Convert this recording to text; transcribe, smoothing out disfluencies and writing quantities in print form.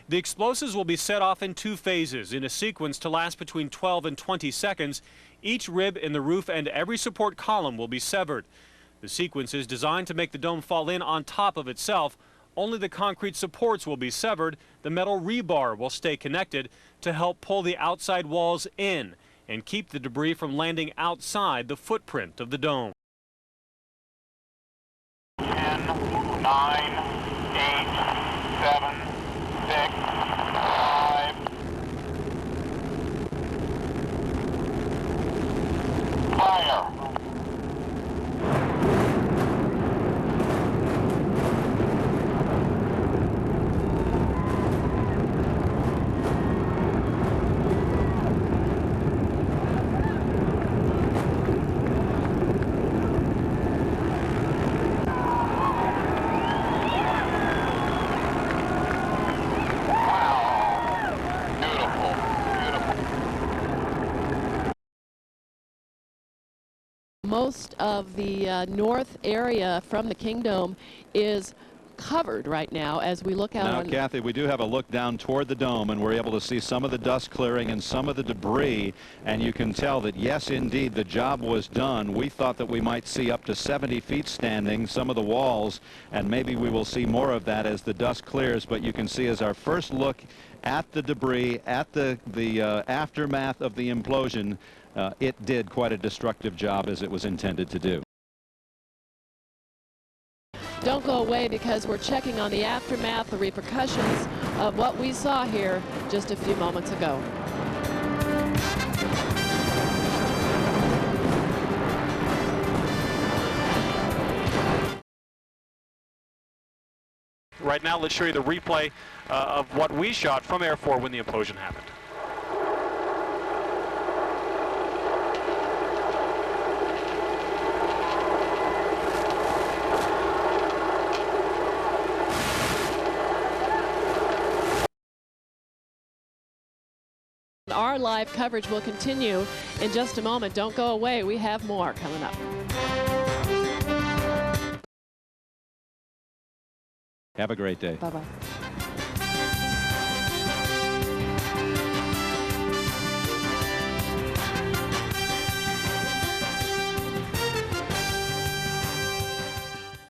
The explosives will be set off in 2 phases in a sequence to last between 12 and 20 seconds. Each rib in the roof and every support column will be severed. The sequence is designed to make the dome fall in on top of itself. Only the concrete supports will be severed. The metal rebar will stay connected to help pull the outside walls in and keep the debris from landing outside the footprint of the dome. 10, 9, 8, 7, 6, 5. Fire. Most of the north area from the Kingdome is covered right now as we look out. Now, Kathy, we do have a look down toward the dome, and we're able to see some of the dust clearing and some of the debris, and you can tell that, yes, indeed, the job was done. We thought that we might see up to 70 feet standing, some of the walls, and maybe we will see more of that as the dust clears, but you can see as our first look at the debris, at the aftermath of the implosion, it did quite a destructive job as it was intended to do. Don't go away, because we're checking on the aftermath, the repercussions of what we saw here just a few moments ago. Right now, let's show you the replay of what we shot from Air 4 when the implosion happened. Our live coverage will continue in just a moment. Don't go away. We have more coming up. Have a great day. Bye-bye.